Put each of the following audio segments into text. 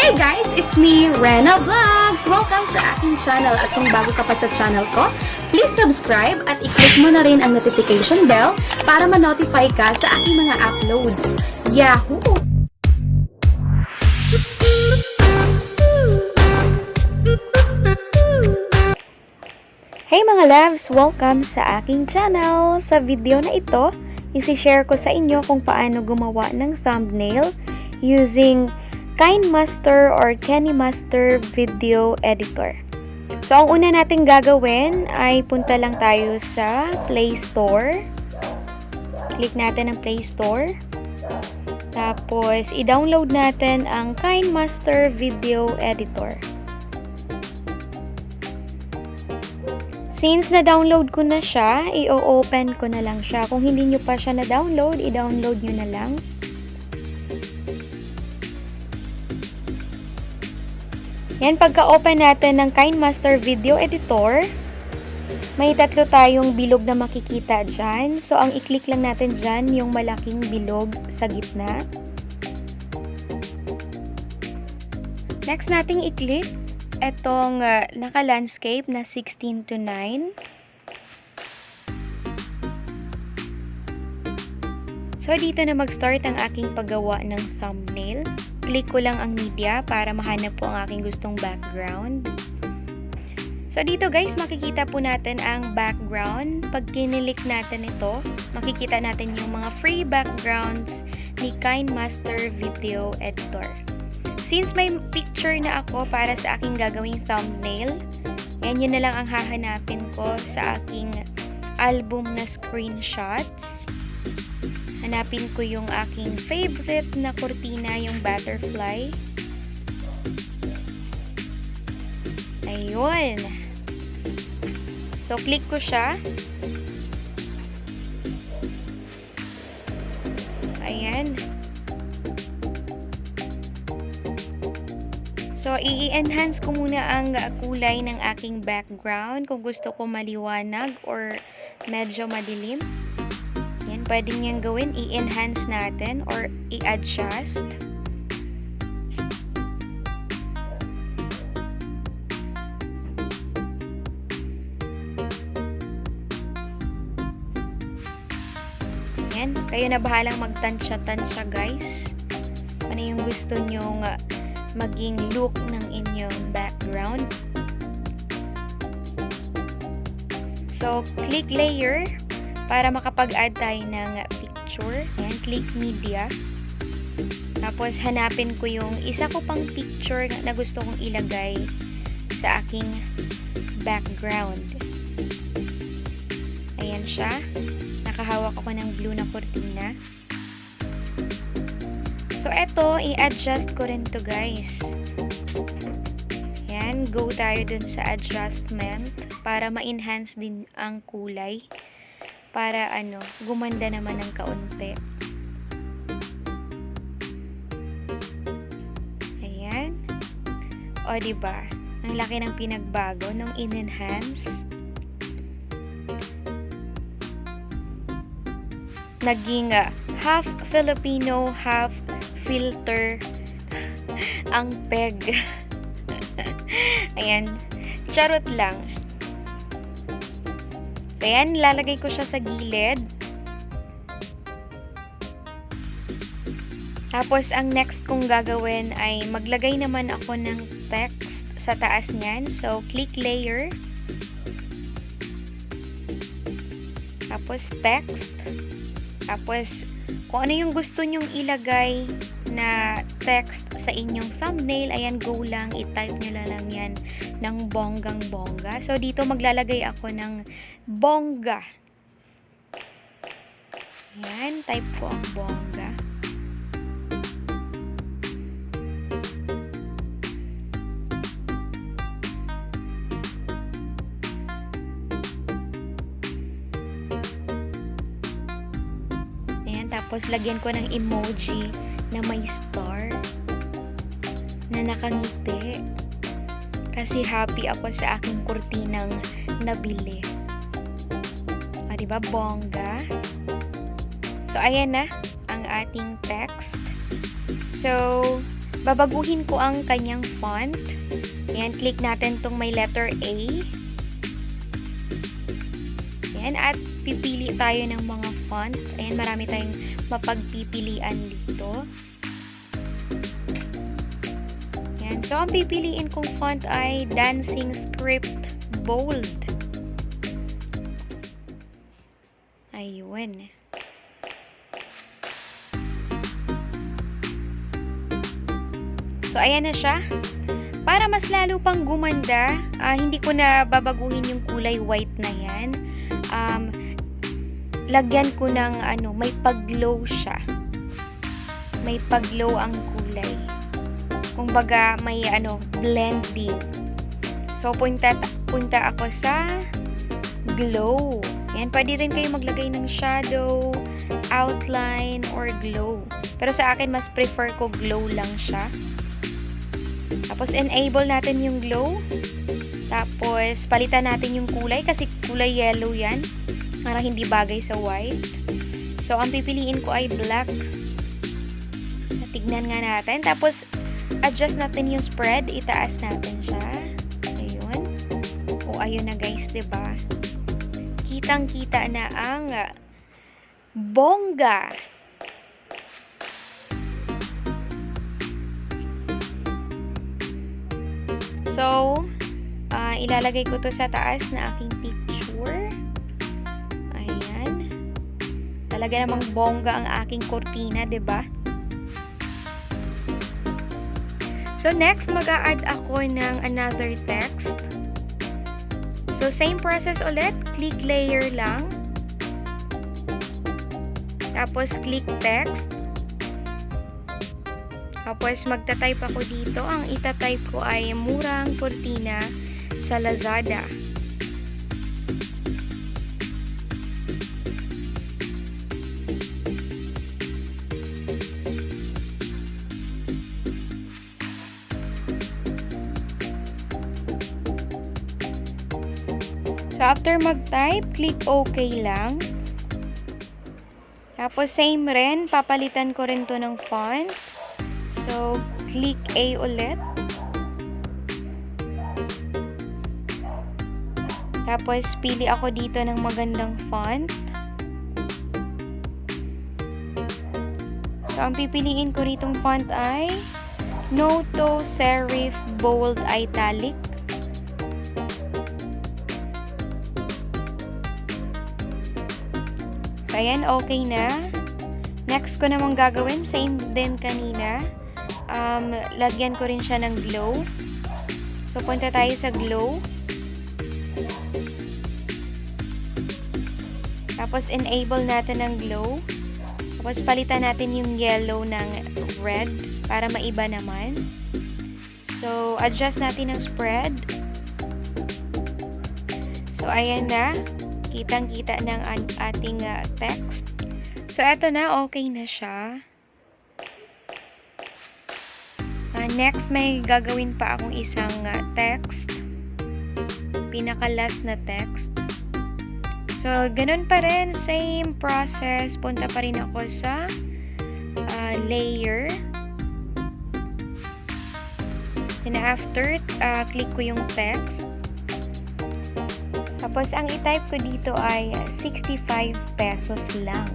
Hey guys! It's me, Rena Vlogs! Welcome sa aking channel at kung bago ka pa sa channel ko, please subscribe at i-click mo na rin ang notification bell para ma-notify ka sa aking mga uploads. Yahoo! Hey mga loves! Welcome sa aking channel! Sa video na ito, isi-share ko sa inyo kung paano gumawa ng thumbnail using Kinemaster or Kinemaster Video Editor. So, ang una natin gagawin ay punta lang tayo sa Play Store. Click natin ang Play Store. Tapos, i-download natin ang Kinemaster Video Editor. Since na-download ko na siya, i-open ko na lang siya. Kung hindi nyo pa siya na-download, i-download nyo na lang. Yan, pagka-open natin ng Kinemaster Video Editor, may tatlo tayong bilog na makikita dyan. So, ang i-click lang natin dyan, yung malaking bilog sa gitna. Next nating i-click, etong naka-landscape na 16:9. So, dito na mag-start ang aking paggawa ng thumbnail. Click ko lang ang media para mahanap po ang aking gustong background. So, dito guys, makikita po natin ang background. Pag kinilik natin ito, makikita natin yung mga free backgrounds ni Kinemaster Video Editor. Since may picture na ako para sa aking gagawing thumbnail, yun na lang ang hahanapin ko sa aking album na screenshots. Hanapin ko yung aking favorite na kurtina, yung butterfly. Ayun. So, click ko siya. Ayan. So, i-enhance ko muna ang kulay ng aking background kung gusto ko maliwanag or medyo madilim. Yan, pwede niyang gawin, i-enhance natin or i-adjust. Yan, kayo na bahalang magtansya-tansya guys. Ano yung gusto nyong maging look ng inyong background. So, click layer para makapag-add tayo ng picture. Ayan, click media. Tapos, hanapin ko yung isa ko pang picture na gusto kong ilagay sa aking background. Ayan siya. Nakahawak ako ng blue na kurtina. So, eto, i-adjust ko rin to guys. Ayan, go tayo dun sa adjustment para ma-enhance din ang kulay. Para gumanda naman ng kaunti. Ayan. O, diba? Ang laki ng pinagbago nung in-enhance. Naging half Filipino, half filter ang peg. Ayan. Charot lang. Ayan, lalagay ko siya sa gilid. Tapos, ang next kong gagawin ay maglagay naman ako ng text sa taas niyan. So, click layer. Tapos, text. Tapos, kung ano yung gusto nyong ilagay na text sa inyong thumbnail, ayan, go lang, i-type nyo lang yan ng bonggang-bongga. So, dito maglalagay ako ng bongga. Ayan, type ko ang bongga. Ayan, tapos lagyan ko ng emoji na may star na nakangiti kasi happy ako sa aking kurtinang nabili. Diba, bongga? So, ayan na ang ating text. So, babaguhin ko ang kanyang font. Ayan, click natin tong may letter A. Ayan, at pipili tayo ng mga font. Ayan, marami tayong mapagpipilian dito. Ayan, so ang pipiliin kong font ay Dancing Script Bold. Ayun. So, ayan na siya. Para mas lalo pang gumanda, hindi ko na babaguhin yung kulay white na yan. Lagyan ko ng may pag-glow siya. May pag-glow ang kulay. Kumbaga, may blending. So, punta ako sa glow. Yan, pwede rin kayo maglagay ng shadow, outline, or glow. Pero sa akin, mas prefer ko glow lang siya. Tapos, enable natin yung glow. Tapos, palitan natin yung kulay kasi kulay yellow yan. Parang hindi bagay sa white. So, ang pipiliin ko ay black. Tignan nga natin. Tapos, adjust natin yung spread. Itaas natin siya. Ayun. O, ayun na guys, diba? Kitang-kita na ang bongga. So, ilalagay ko to sa taas na aking picture. Ayan. Talaga namang bongga ang aking kortina, diba? So, next, mag-a-add ako ng another text. So, same process ulit. Click layer lang. Tapos, click text. Tapos, magta-type ako dito. Ang ita-type ko ay murang kortina sa Lazada. So, after mag-type, click OK lang. Tapos, same rin. Papalitan ko rin to ng font. So, click A ulit. Tapos, pili ako dito ng magandang font. So, ang pipiliin ko ritong font ay Noto Serif Bold Italic. So, ayan, okay na. Next ko namang gagawin, same din kanina. Lagyan ko rin siya ng glow. So, punta tayo sa glow. Tapos, enable natin ng glow. Tapos, palitan natin yung yellow ng red para maiba naman. So, adjust natin ang spread. So, ayan na. Kitang-kita ng ating text. So, eto na. Okay na siya. Next, may gagawin pa akong isang text. Pinaka-last na text. So, ganun pa rin. Same process. Punta pa rin ako sa layer. Then, after, click ko yung text. Tapos, ang i-type ko dito ay 65 pesos lang.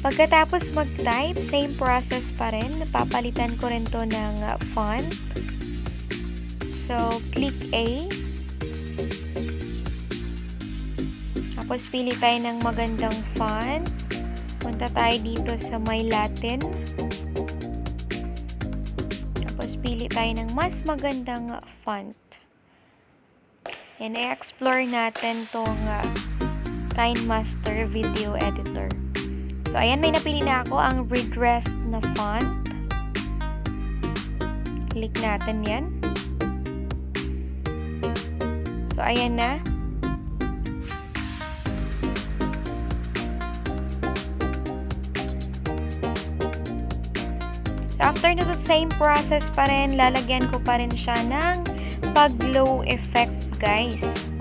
Pagkatapos mag-type, same process pa rin. Napapalitan ko rin to ng font. So, click A. Tapos, pili tayo ng magandang font. Punta tayo dito sa may Latin. Tapos, pili tayo ng mas magandang font. Yan, i-explore natin tong Kinemaster Video Editor. So, ayan, may napili na ako ang redressed na font. Click natin yan. So, ayan na. So, after nito, same process pa rin. Lalagyan ko pa rin siya ng pag-glow effect, guys.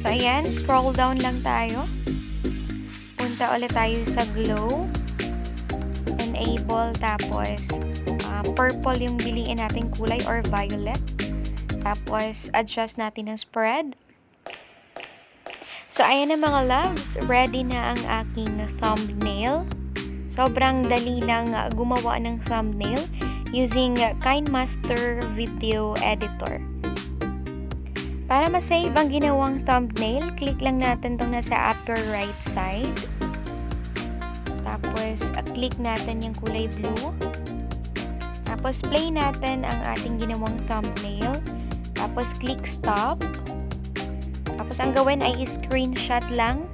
So, ayan, scroll down lang tayo. Punta ulit tayo sa glow. Enable, tapos purple yung biliin nating kulay or violet. Tapos, adjust natin ang spread. So, ayan na mga loves. Ready na ang aking thumbnail. Sobrang dali lang gumawa ng thumbnail using Kinemaster Video Editor. Para ma-save ang ginawang thumbnail, click lang natin itong nasa upper right side. Tapos, click natin yung kulay blue. Tapos, play natin ang ating ginawang thumbnail. Tapos, click stop. Tapos, ang gawin ay screenshot lang.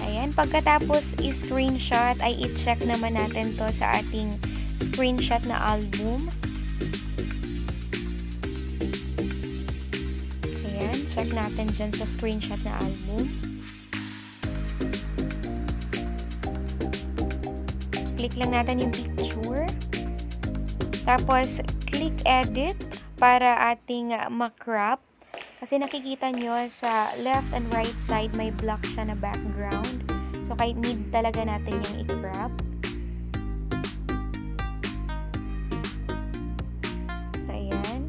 Ayan, pagkatapos i-screenshot ay i-check naman natin to sa ating screenshot na album. Ayan, check natin dyan sa screenshot na album. Click lang natin yung picture. Tapos, click edit para ating ma-crop. Kasi nakikita nyo sa left and right side may black siya na background. So, kahit need talaga natin yung i-crop. So, ayan.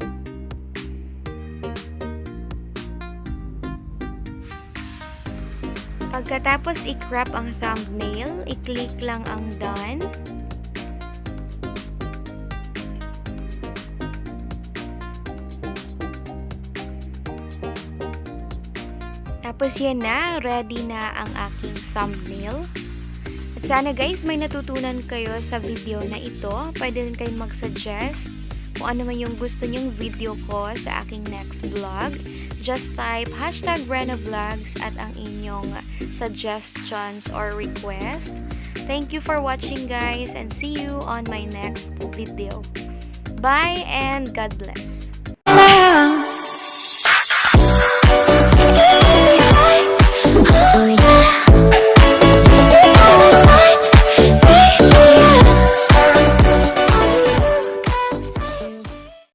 Pagkatapos i-crop ang thumbnail, i-click lang ang done. Tapos yan na, ready na ang aking thumbnail. At sana guys, may natutunan kayo sa video na ito. Pwede rin kayong mag-suggest kung ano man yung gusto nyong video ko sa aking next vlog. Just type #Rena Vlogs at ang inyong suggestions or request. Thank you for watching guys and see you on my next video. Bye and God bless.